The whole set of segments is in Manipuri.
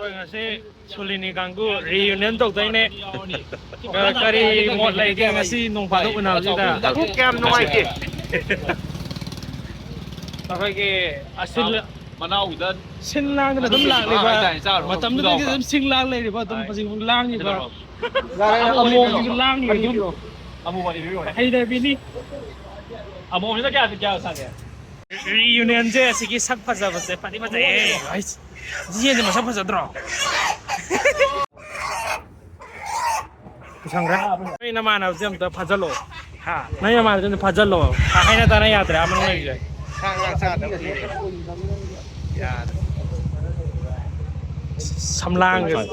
Ngasi Sulini Kanggu reunion tok tay ne kari ngot lay ke ngasi nong padok unaw sida Aku cam noai ke. Takai ke asil Mana udan. sin lang na dum lang ni ba matam na dum sing lang lay ba dum pasing lang ni ba amo lang ni dum Amu mani biu. hay da bini Amu ni tak kya sang ya. reunion je sigi sak phaja ba se pani ba je ai ji ne ma sak phaja dro Sangra ai na mana jam ta phajalo ha na ya mana jam phajalo ha hai na ta na ya tra amang lai je Samlang gitu.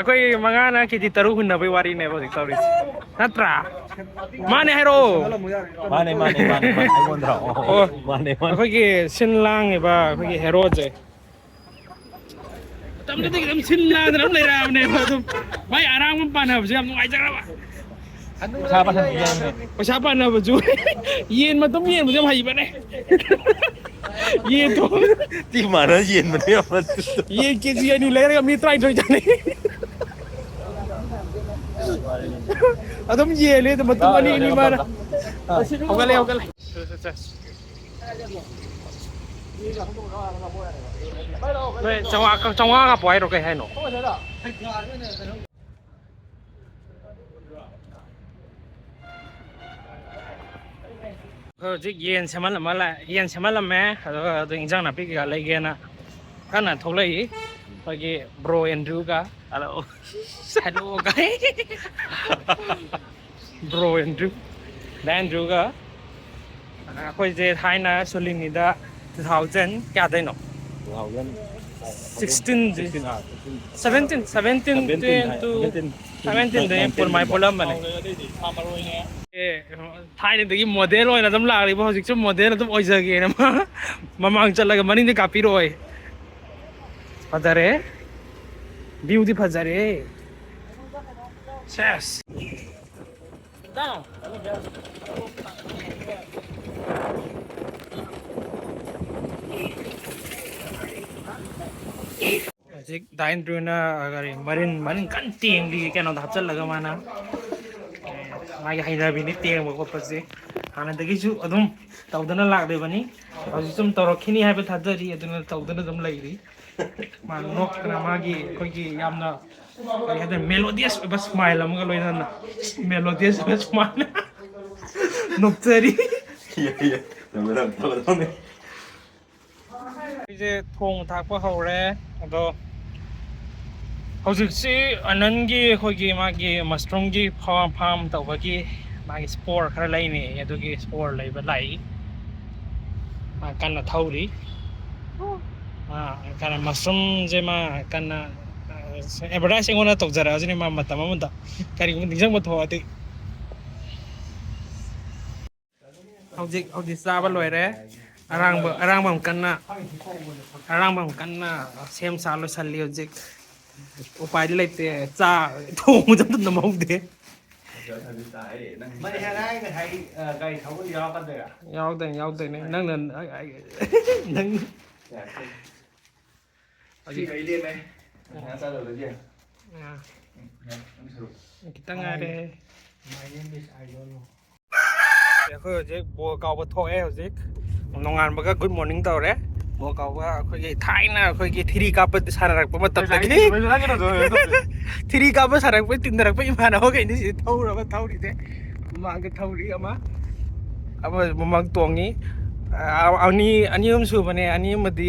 Aku mangana kita taruh hunna bai wari ne bodi tauris. Natra. Mane hero. Mane. Ai mondra. Oh, Mane. aku ki sinlang ba, aku ki hero je. Tamne te kita sinlang nam lai ra ne ba tum. Bai arang man pan ha jam nu ai jara ba. Siapa sih? Siapa na ba ju. Yen ma tum yen jam hai ba ne. Yen to. Di mana yen mana ya? Yen ke ji ni lai ra mi try thoi jane. Adam ye le to matum ani ni mana. Hogale. Vậy trong hoa gặp quái rồi cái hay nổ. Chứ yên xem mà lại yên xem mà mẹ rồi tình trạng là bị cái lấy cái na cái nào thâu lấy cái bro Andrew cả hello cái bro Andrew cả khôi dễ thay na số linh này đã 2000 क्या देनो 16 17 दे पुल माय पुलम बने थाई ने मॉडल होइना दम लाग रिबो हजिक मॉडल दम ओइजगे न ममांग चलगा मनिंग दे कापी रोय फजरे व्यू दि फजरे सेस डाउन Jik dain druna agari marin kan tiang di kan udah hafal laga mana lagi haida bini tiang bawa pasti karena degi ju adum tahu dana lag deh bani aja cuma taruh kini hai bet hada di aduna tahu dana dum lagi di mana nok kena magi koi yamna koi hada melodious bas smile am kalau ini na melodious bas smile nok teri Iya. Benar nih. 이제 통 닦고 하오래 또 hꯧꯖꯤꯛꯁꯤ ꯑꯅꯟꯒꯤ ꯑꯩꯈꯣꯏꯒꯤ ꯃꯥꯒꯤ ꯃꯁꯔꯨꯝꯒꯤ ꯐꯥꯔꯝ ꯇꯧꯕꯒꯤ ꯃꯥꯒꯤ ꯁ꯭ꯄꯣꯔ ꯈꯔ ꯂꯩꯅꯤ ꯑꯗꯨꯒꯤ ꯁ꯭ꯄꯣꯔ ꯂꯩꯕ ꯂꯥꯛꯏ ꯃꯥ ꯀꯟꯅ ꯊꯧꯔꯤ ꯀꯟꯅ ꯃꯁꯔꯨꯝꯁꯦ ꯃꯥ ꯀꯟꯅ ꯑꯦꯗꯚꯔꯇꯥꯏꯁ ꯑꯩꯉꯣꯟꯗ ꯇꯧꯖꯔꯛꯑꯁꯤꯅꯤ ꯃꯥ ꯃꯇꯝ ꯑꯃꯗ ꯀꯔꯤꯒꯨꯝꯕ ꯅꯤꯡꯁꯤꯡꯕ ꯊꯣꯛꯑꯗꯤ ꯍꯧꯖꯤꯛ ꯆꯥꯕ ꯂꯣꯏꯔꯦ ꯑꯔꯥꯡꯕ ꯀꯟꯅ ꯁꯦꯝ ꯁꯥ ꯂꯣꯏꯁꯜꯂꯤ ꯍꯧꯖꯤꯛ ꯎꯄꯥꯏꯗꯤ ꯂꯩꯇꯦ ꯆꯥ ꯊꯣꯡꯕꯁꯨ ꯑꯝꯇ ꯅꯝꯍꯧꯗꯦ Mày hay đấy, mày thấy cây thấu có do con được à? Yaudane nang Chị thấy liền này. Sao được gì? kita ngade aku hojik bawa kau betul hojik nongan baga good morning tau re bawa kau ba aku thai na aku thiri kapet sarak pa matam lagi thiri kapet sarak pa tindarak pa imana ho ini si thau ra thau ri te mang ke thau ri ama mamang tuangi ani su bane ani madi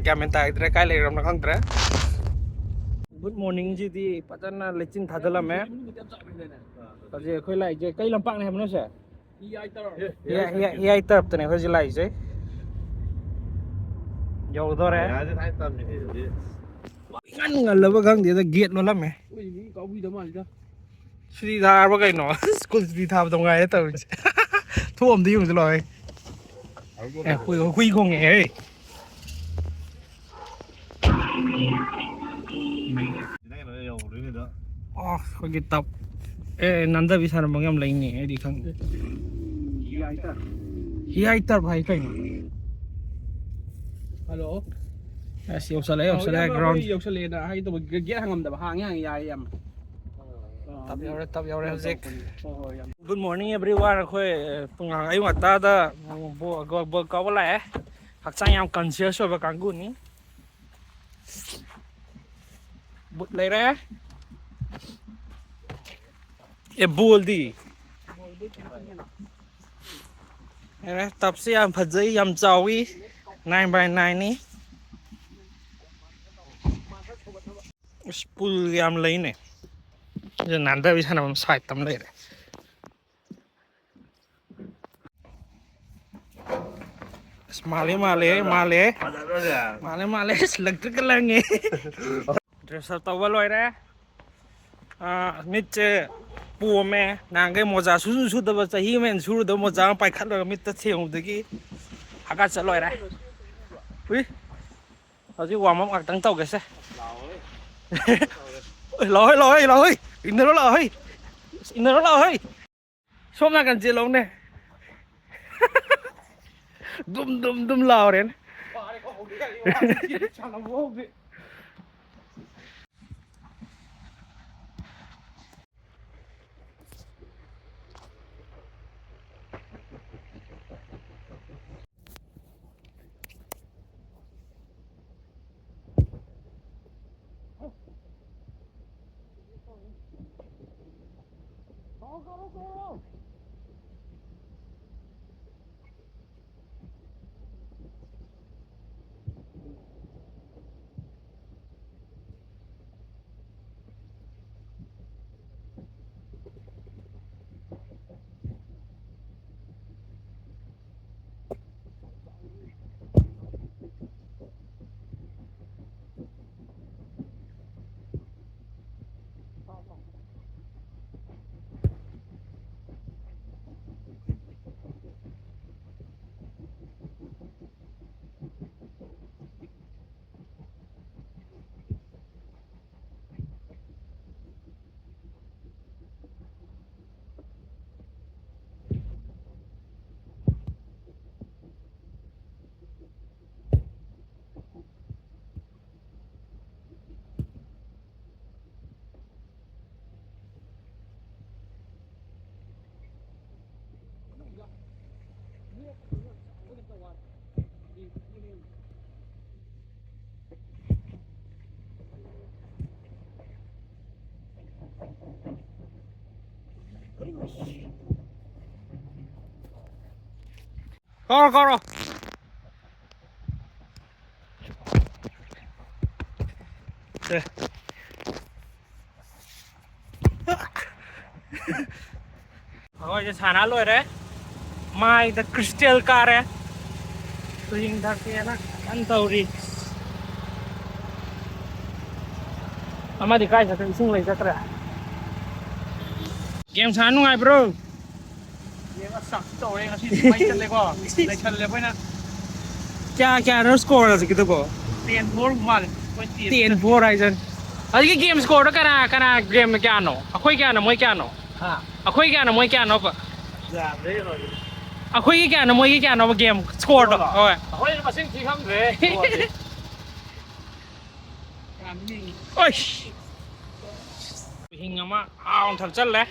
gamenta idra kai le ram na khang tra good morning ji di patana lechin thadala me kaje khoi lai je kai lampak ne hamno se hi tarap tane khoi ji lai je yo dore ngan ngalaba gang dia gate lo lam me Sri tha ba kai no school Sri tha ba ngai ta thuom di yung loi hui không nghe khoi ki tap nanda bisa na mangyam lai ni di khang hi ai tar bhai kai no Hello. ꯑꯁ ꯌꯧꯁꯜꯂꯛꯑꯦ ꯒ꯭ꯔꯥꯎꯟ ꯌꯧꯁꯜꯂꯛꯑꯦꯅ ꯍꯥꯏꯗꯧꯕ ꯒꯦꯠ ꯍꯥꯡꯉꯝꯗꯕ ꯍꯥꯡꯉꯦ ꯌꯥꯏ ꯌꯥꯝ ꯇꯞ ꯌꯧꯔꯦ ꯍꯧꯖꯤꯛ ꯍꯣꯏ ꯍꯣꯏ ꯌꯥꯝ ꯒꯨꯗ ꯃꯣꯔꯅꯤꯡ ꯑꯦꯕ꯭ꯔꯤꯋꯥꯟ ꯑꯩꯈꯣꯏ ꯄꯨꯡ ꯑꯌꯨꯛ ꯉꯟꯇꯥꯗ ꯕꯣꯜ ꯀꯥꯎꯕ ꯂꯥꯛꯑꯦ ꯍꯛꯆꯥꯡ ꯌꯥꯝ ꯀꯟꯁꯤꯌꯁ ꯑꯣꯏꯕ ꯀꯥꯡꯕꯨꯅꯤ ꯕꯨꯠ ꯂꯩꯔꯦ ꯕꯣꯜꯗꯤ ꯇꯞꯁꯦ ꯌꯥꯝ ꯐꯖꯩ ꯌꯥꯝ ꯆꯥꯎꯋꯤ 9x9ꯅꯤ ꯄꯨꯜ ꯌꯥꯝ ꯂꯩꯅꯦ ꯅꯥꯟꯊꯕꯤ ꯁꯥꯟꯅꯐꯝ ꯁꯥꯏꯠ ꯑꯃ ꯂꯩꯔꯦ माले लग लंगे ड्रेस अप तब लोरे मिचे पोमे नागे मोजा सुदब चाही में सूद मोजा पाखल मित थेंगी हका चलोरे हुई हजी वार्म अप गतंग तौगेसे लाओ इनरो लाओ सोम नागन चेलोने दुम लाओ रे करो ये साना लोरे माई द क्रिस्टल कार है तो हिंग धरती है ना अंतौरी दिखाई सकते इसिंग ले सकते गेम सानू आई ब्रो क्या स्कोर है कितो को 10-4 माल 10-4 आइजन अभी गेम स्कोर तो कना गेम में क्या नो अखोई क्या नो मोई क्या नो अखोई क्या नो मोई क्या नो अखोई क्या नो मोई क्या नो गेम स्कोर तो ओए अखोई मसिंग थी खंगरे ओय हिंग अमा आउं थक चल ले